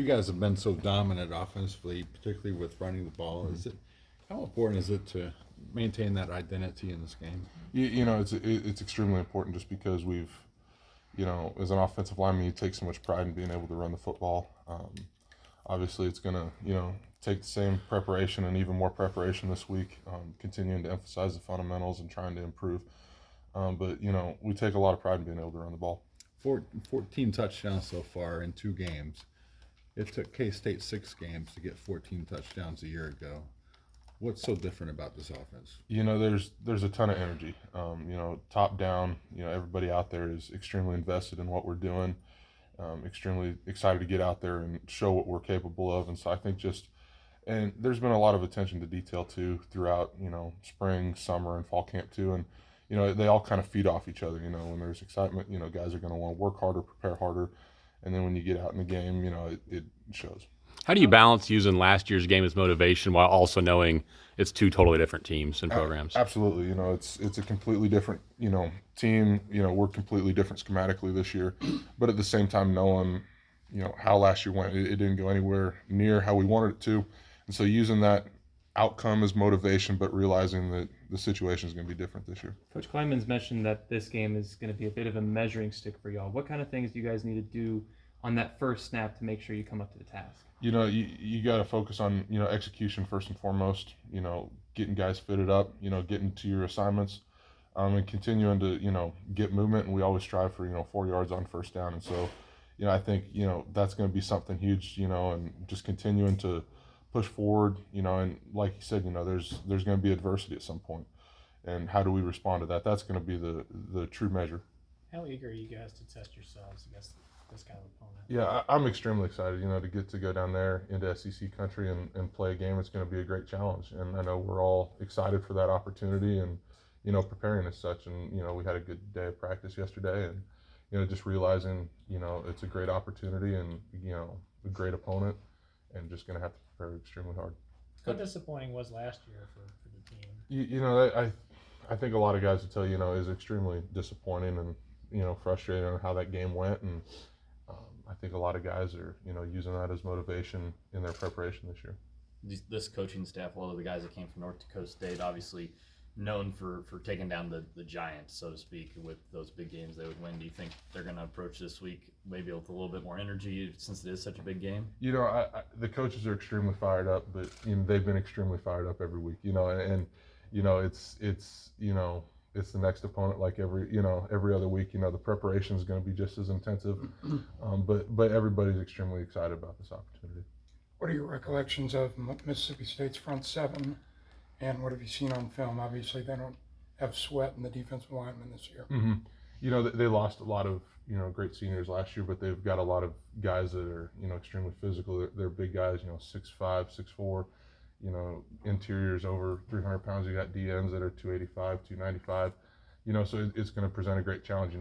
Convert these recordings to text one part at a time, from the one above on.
You guys have been so dominant offensively, particularly with running the ball. How important is it to maintain that identity in this game? It's extremely important just because we've, as an offensive lineman, you take so much pride in being able to run the football. Obviously, it's going to, take the same preparation and even more preparation this week, continuing to emphasize the fundamentals and trying to improve. But we take a lot of pride in being able to run the ball. 14 touchdowns so far in 2 games. It took K-State 6 games to get 14 touchdowns a year ago. What's so different about this offense? There's a ton of energy. Top down, everybody out there is extremely invested in what we're doing, extremely excited to get out there and show what we're capable of. And so I think and there's been a lot of attention to detail too throughout, spring, summer, and fall camp too. And, they all kind of feed off each other. When there's excitement, guys are going to want to work harder, prepare harder. And then when you get out in the game, it shows. How do you balance using last year's game as motivation while also knowing it's 2 totally different teams and programs? Absolutely. It's a completely different, team. We're completely different schematically this year. But at the same time, knowing, how last year went, it didn't go anywhere near how we wanted it to. And so using that outcome as motivation, but realizing that the situation is going to be different this year. Coach Kleinman's mentioned that this game is going to be a bit of a measuring stick for y'all. What kind of things do you guys need to do on that first snap to make sure you come up to the task? You got to focus on, execution first and foremost, getting guys fitted up, getting to your assignments, and continuing to, get movement. And we always strive for, 4 yards on first down. And so, I think, that's going to be something huge, and just continuing to push forward, and like you said, there's going to be adversity at some point. And how do we respond to that? That's going to be the true measure. How eager are you guys to test yourselves against this kind of opponent? Yeah, I'm extremely excited, to get to go down there into SEC country and play a game. It's going to be a great challenge. And I know we're all excited for that opportunity and, preparing as such. And, we had a good day of practice yesterday and, just realizing, it's a great opportunity and, a great opponent and just going to have to prepare extremely hard. How disappointing was last year for the team? I think a lot of guys would tell you, is extremely disappointing and, frustrating on how that game went. And I think a lot of guys are, using that as motivation in their preparation this year. This coaching staff, all of the guys that came from North Dakota State, obviously known for taking down the Giants, so to speak, with those big games they would win. Do you think they're going to approach this week maybe with a little bit more energy since it is such a big game? The coaches are extremely fired up, but they've been extremely fired up every week. It's the next opponent like every other week. The preparation is going to be just as intensive, but everybody's extremely excited about this opportunity. What are your recollections of Mississippi State's front seven, and what have you seen on film? Obviously, they don't have Sweat in the defensive linemen this year. Mm-hmm. They lost a lot of great seniors last year, but they've got a lot of guys that are extremely physical. They're big guys, 6'5", 6'4". Interiors over 300 pounds. You got DNs that are 285, 295. So it's going to present a great challenge.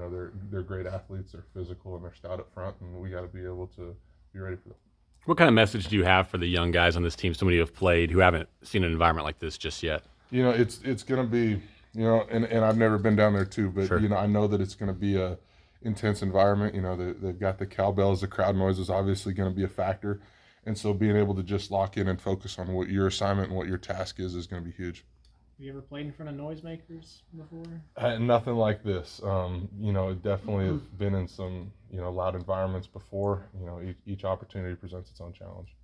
They're great athletes. They're physical and they're stout up front, and we got to be able to be ready for them. What kind of message do you have for the young guys on this team, so many who have played, who haven't seen an environment like this just yet? It's going to be, and I've never been down there too, but, sure. I know that it's going to be a intense environment. They've got the cowbells, the crowd noise is obviously going to be a factor. And so being able to just lock in and focus on what your assignment and what your task is going to be huge. Have you ever played in front of noisemakers before? Nothing like this. Definitely have been in some, loud environments before. Each opportunity presents its own challenge.